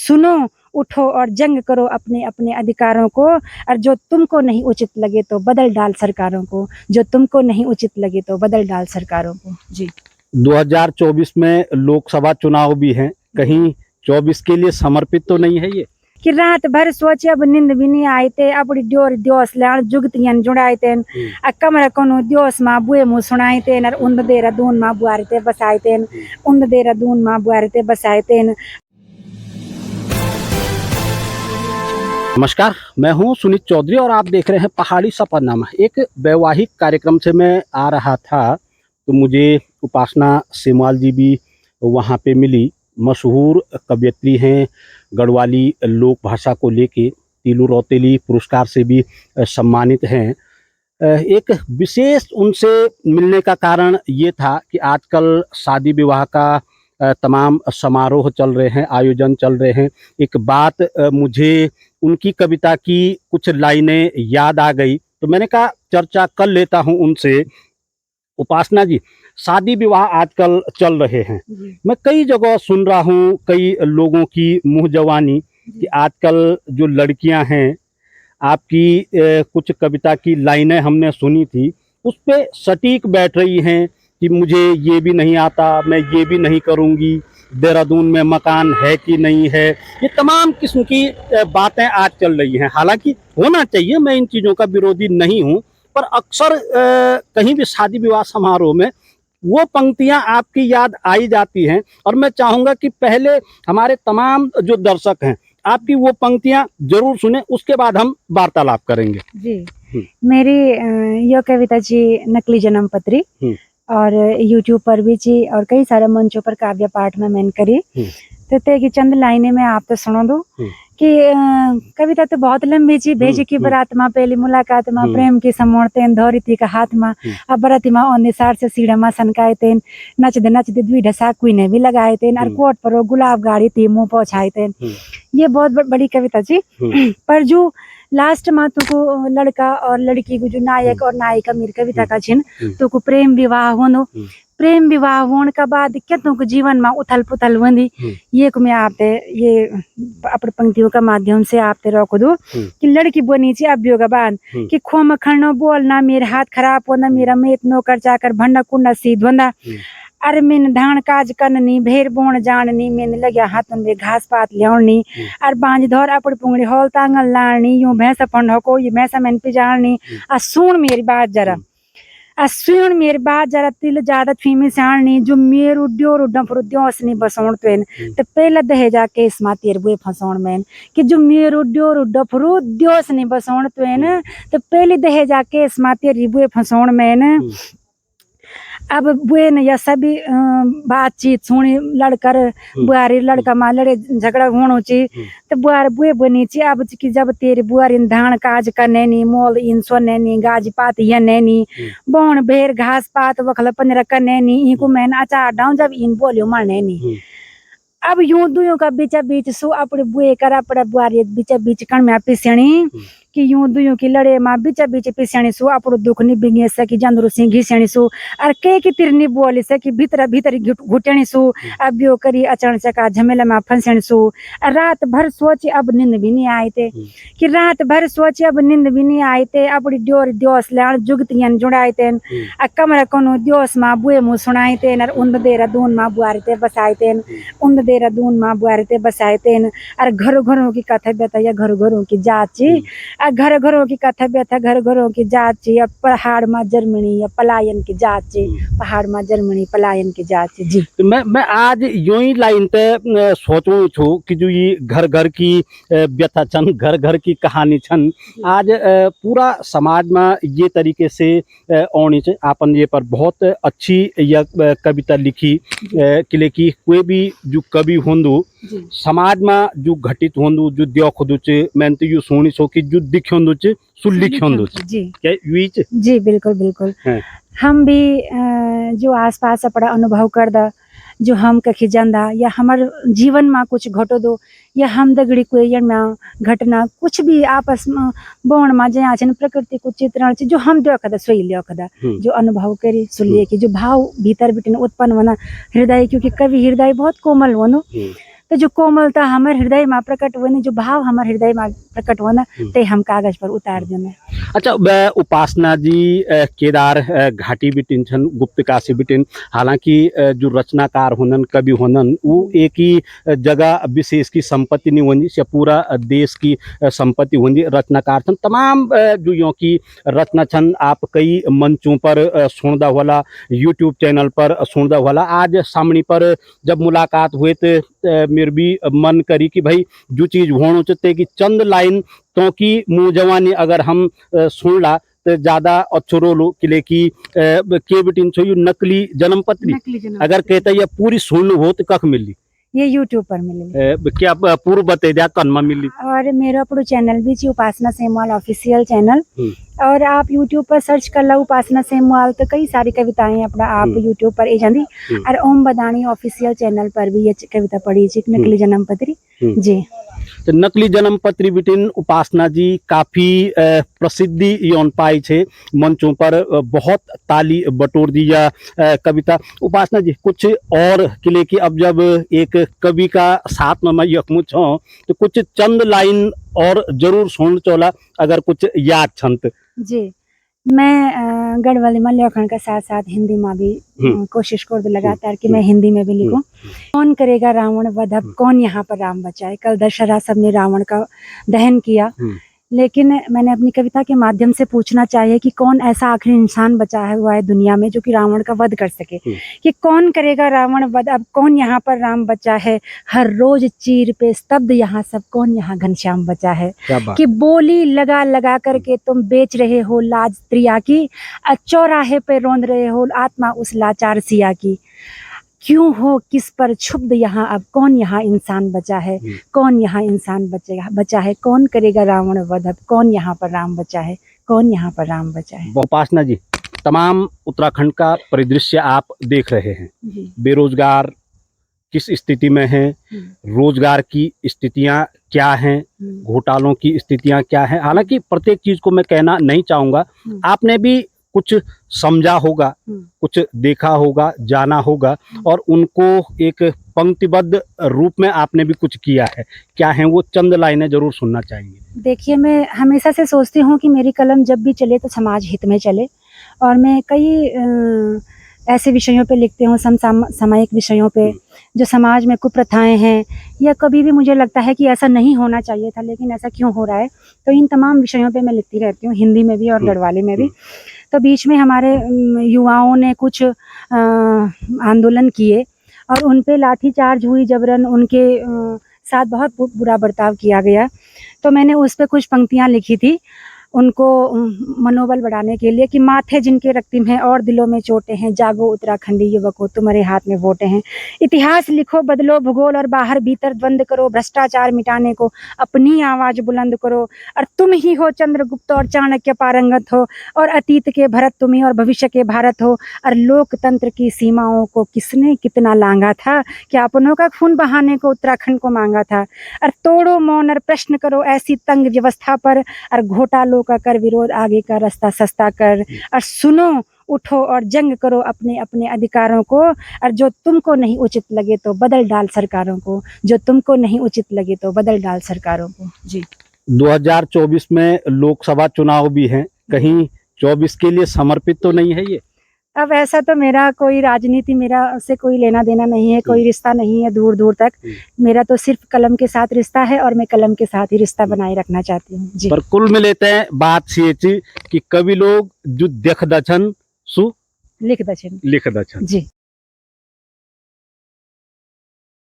सुनो, उठो और जंग करो अपने अपने अधिकारों को। और जो तुमको नहीं उचित लगे तो बदल डाल सरकारों को, जो तुमको नहीं उचित लगे तो बदल डाल सरकारों को। जी 2024 में लोकसभा चुनाव भी हैं, कहीं 24 के लिए समर्पित तो नहीं है ये? कि रात भर सोचे अब नींद भी नहीं आई थे, अपनी ड्योर दियोस लान जुगतियन जुड़ाई थे, कमरा कोनो दियोस मा बुए मु सुनाई थे, नर उन्द देरा दून मा बुआरे थे बसाई थे, उन्द देरा दून मा बुआरे थे बसाई थे। नमस्कार, मैं हूं सुनीत चौधरी और आप देख रहे हैं पहाड़ी सफरनामा। एक वैवाहिक कार्यक्रम से मैं आ रहा था तो मुझे उपासना सेमवाल जी भी वहां पे मिली। मशहूर कवयित्री हैं, गढ़वाली लोक भाषा को लेके तीलू रौतेली पुरस्कार से भी सम्मानित हैं। एक विशेष उनसे मिलने का कारण ये था कि आजकल शादी विवाह का तमाम समारोह चल रहे हैं, आयोजन चल रहे हैं। एक बात मुझे उनकी कविता की कुछ लाइनें याद आ गई तो मैंने कहा चर्चा कर लेता हूं उनसे। उपासना जी, शादी विवाह आजकल चल रहे हैं, मैं कई जगह सुन रहा हूं कई लोगों की मुंह जवानी कि आजकल जो लड़कियां हैं, आपकी कुछ कविता की लाइनें हमने सुनी थी, उस पे सटीक बैठ रही हैं कि मुझे ये भी नहीं आता, मैं ये भी नहीं करूँगी, देहरादून में मकान है कि नहीं है। ये तमाम किस्म की बातें आज चल रही हैं। हालांकि होना चाहिए, मैं इन चीज़ों का विरोधी नहीं हूँ, पर अक्सर कहीं भी शादी विवाह समारोह में वो पंक्तियां आपकी याद आई जाती हैं और मैं चाहूँगा कि पहले हमारे तमाम जो दर्शक हैं आपकी वो पंक्तियां जरूर सुने, उसके बाद हम वार्तालाप करेंगे। जी मेरी यह कविता जी नकली जन्म पत्री और यूट्यूब पर भी जी और कई सारे मंचों पर काव्य पाठ में मैंने करी। तो ते की चंद लाइनें में आप तो सुनो दो कि कविता तो बहुत लंबी जी। भेजी की बरात माँ पहली मुलाकात माँ प्रेम की समोड़ते धौरिती का हाथ माँ अब बराती माँ निसार से सीढ़ा माँ सनकाए थे, नच दे द्वी ढसा कुई ने भी लगाए थे, और कोट पर गुलाब गाड़ी थी मुँह पहुँचाए थे। ये बहुत बड़ी कविता जी। पर जो लास्ट में तुको लड़का और लड़की को जो नायक और नायिका मेरी कविता का छिन तुको प्रेम विवाह होनो, प्रेम विवाह होने का बाद क्या तुमको जीवन में उथल पुथल होंदी। ये को मैं आपते ये अपने पंक्तियों का माध्यम से आपते रोक दो कि लड़की बनी ची अब योगा बाद कि खोम खड़नो बोलना मेरे हाथ खराब होना, मेरा मेत नौकर चाकर भंडा कुंडा सीध होंदा, अरे मैंने धान काज करनी भेर बोण जाननी, मैंने लगे हाथों में घास पात लियानी, और बांझ धौर अपनी पुंगड़ी हॉल तांगल लानी, यूं भैंसा पंड हो ये भैंसा मैंने पिजानी। सुन मेरी बात जरा, सुन मेरी बात जरा, तिल ज्यादा फीमी साणी जो मेरू ड्योर डफर द्योसनी बसौण पेन तो पहला दहेजा केस मा तेर बुए फसौण मैन कि जो मेरू ड्योर डफर द्योसनी बसौण पेन तो पहले दहेजा केस मा तेरी बुए फसौण मैन। अब बुए ने यह सभी बातचीत सुनी लड़कर बुआरी लड़का माँ लड़े झगड़ा होनो ची तो बुआर बुए बनी ची अब कि जब तेरी बुआरी धान काज करने नी मोल इन सोने नी गाज पात यने नी बोन भेर घास पात वखल पनरा करने नी इनको मैंने अचार डाऊं जब इन बोलियो मरने नी। अब यूं दुयों का बीचा बीच सु अपने बुए कर अपने बुआरी बीचा बीच कण में पिसणी कि यूं दुयों की लड़े माँ बीचा बीच पिसणी सु अपनो दुख नि बिंगे सकी जंदरू सिंह घिसणी सु और के की तिरनी बोली सकी भीतर भीतर घुटणी सु अब यो करी अचण चका झमेला में फंसणी सु। रात भर सोची अब नींद भी नहीं आई थे कि रात भर सोची अब नींद भी नहीं आई थे, अपनी ड्योर दियोस लान जुगतियन जुड़ाई थे, कमरा कोनो दियोस माँ बुए मुँह सुनाई थे, और उन्द देरा दून माँ बुआरे थे बसाई थे, उन्द देरा दून माँ बुआरे थे बसाए थे। और घरों घरों की कथा व्यथा या घरों घरों की जाची, घर घरों की कथा व्यथा घर घरों की जाची, या पहाड़ में जर्मनी या पलायन की जाची, पहाड़ में जर्मनी पलायन की जाची। जी तो मैं आज यूं ही लाइन ते सोचूं छू कि जो ये घर घर की व्यथा छन, घर घर की कहानी छन, आज पूरा समाज में ये तरीके से आनी चाहिए। आपन ये पर बहुत अच्छी यह कविता लिखी किले की कोई भी जो कवि होंदु समाज में जो घटित होंदु जो देख होंदु मैं तो यू सुनी सो कि जो दिख होंदु सु लिख होंदु जी क्या वीच जी बिल्कुल बिल्कुल। हम भी जो आसपास अपना अनुभव कर दा जो हम कखी जंदा या हमारे जीवन में कुछ घटो दो या हम दगड़ी कोई में घटना कुछ भी आपस में बोण में जया प्रकृति को चित्रण जो हम देखदा सोई लिखदा जो अनुभव करी सुलिए की जो भाव भीतर बिटन उत्पन्न होना हृदय, क्योंकि कवि हृदय बहुत कोमल होनो तो जो कोमलता हमारे हृदय में प्रकट हुए, जो भाव हमारे हृदय में प्रकट हुआ, ते हम कागज पर उतार देने। अच्छा, उपासना जी केदार घाटी बिटिन छन, गुप्त काशी बिटिन, हालांकि जो रचनाकार होनन, कवि होनन, वो एक ही जगह विशेष की संपत्ति नहीं होनी से पूरा देश की संपत्ति होनी। रचनाकार छन, तमाम जो यो की रचना छन, आप कई मंचों पर सुनदा होला, यूट्यूब चैनल पर सुनदा होला। आज सामने पर जब मुलाकात हुए तो मेरे भी मन करी कि भाई जो चीज होना चाहते कि चंद लाइन तो कि मुँह जवानी अगर हम सुनला तो ज्यादा अच्छो रोलो किले की के बिटिन छो यू नकली जन्म पत्री अगर कहते ये पूरी सुन हो तो कख मिली? ये यूट्यूब पर मिली। क्या पूर्व बते दिया कन्मा मिली? और मेरा अपनो चैनल भी उपासना सेमवाल ऑफिशियल चैनल, और आप यूट्यूब पर सर्च कर लो उपासना सेमवाल तो कई सारी कविताएं अपना आप यूट्यूब पर ए जाती। और ओम बदानी ऑफिशियल चैनल पर भी ये कविता पढ़ी थी, नकली जन्म पत्री जी। तो नकली जन्म पत्री बिटिन उपासना जी काफी प्रसिद्धि यौन पाई छे, मंचों पर बहुत ताली बटोर दी या कविता। उपासना जी कुछ और किले की अब जब एक कवि का साथ में मैं यकमु छो तो कुछ चंद लाइन और जरूर सुन चोला अगर कुछ याद छंत जी। मैं गढ़वाली में लेखन के साथ साथ हिंदी में भी कोशिश कर दो लगातार कि मैं हिंदी में भी लिखूं। कौन करेगा रावण वध, अब कौन यहाँ पर राम बचाए। कल दशहरा सबने रावण का दहन किया, लेकिन मैंने अपनी कविता के माध्यम से पूछना चाहिए कि कौन ऐसा आखिरी इंसान बचा हुआ है दुनिया में जो कि रावण का वध कर सके। कि कौन करेगा रावण वध, अब कौन यहाँ पर राम बचा है। हर रोज चीर पे स्तब्ध यहाँ सब, कौन यहाँ घनश्याम बचा है। कि बोली लगा लगा करके तुम बेच रहे हो लाज त्रिया की, चौराहे पे रोंद रहे हो आत्मा उस लाचार सिया की। क्यों हो किस पर क्षुब्ध यहाँ, अब कौन यहाँ इंसान बचा है। कौन यहाँ इंसान बचा है, कौन करेगा रावण वध, अब कौन यहाँ पर राम बचा है, कौन यहाँ पर राम बचा है। उपासना जी, तमाम उत्तराखंड का परिदृश्य आप देख रहे हैं। बेरोजगार किस स्थिति में हैं, रोजगार की स्थितियां क्या हैं, घोटालों की स्थितियां क्या हैं। हालांकि प्रत्येक चीज को मैं कहना नहीं चाहूंगा, आपने भी कुछ समझा होगा, कुछ देखा होगा, जाना होगा, और उनको एक पंक्तिबद्ध रूप में आपने भी कुछ किया है। क्या है वो चंद लाइनें जरूर सुनना चाहेंगे? देखिए, मैं हमेशा से सोचती हूँ कि मेरी कलम जब भी चले तो समाज हित में चले, और मैं कई ऐसे विषयों पे लिखते हूँ, समसामयिक विषयों पे जो समाज में कुप्रथाएं हैं, या कभी भी मुझे लगता है कि ऐसा नहीं होना चाहिए था लेकिन ऐसा क्यों हो रहा है, तो इन तमाम विषयों पे मैं लिखती रहती हूँ, हिंदी में भी और गढ़वाली में भी। तो बीच में हमारे युवाओं ने कुछ आंदोलन किए और उन पे लाठीचार्ज हुई, जबरन उनके साथ बहुत बुरा बर्ताव किया गया। तो मैंने उस पे कुछ पंक्तियाँ लिखी थी उनको मनोबल बढ़ाने के लिए कि माथे जिनके रक्तिम हैं और दिलों में चोटें हैं, जागो उत्तराखंडी युवकों तुम्हारे हाथ में वोटें हैं। इतिहास लिखो, बदलो भूगोल और बाहर भीतर द्वंद करो, भ्रष्टाचार मिटाने को अपनी आवाज बुलंद करो। और तुम ही हो चंद्रगुप्त और चाणक्य पारंगत हो, और अतीत के भरत तुम्ही और भविष्य के भारत हो। और लोकतंत्र की सीमाओं को किसने कितना लांगा था, क्या अपनों का खून बहाने को उत्तराखंड को मांगा था। और तोड़ो मौन और प्रश्न करो ऐसी तंग व्यवस्था पर, और घोटालों का कर विरोध, आगे का रास्ता सस्ता कर। और सुनो, उठो और जंग करो अपने अपने अधिकारों को। और जो तुमको नहीं उचित लगे तो बदल डाल सरकारों को, जो तुमको नहीं उचित लगे तो बदल डाल सरकारों को। जी। 2024 में लोकसभा चुनाव भी हैं, कहीं 24 के लिए समर्पित तो नहीं है ये? अब ऐसा तो मेरा कोई राजनीति, मेरा उससे कोई लेना देना नहीं है, कोई रिश्ता नहीं है दूर दूर तक। मेरा तो सिर्फ कलम के साथ रिश्ता है और मैं कलम के साथ ही रिश्ता बनाए रखना चाहती हूँ। जी। पर कुल मिलेते हैं बात ये कि कवि लोग जो देख दछन सु लिख दछन। जी।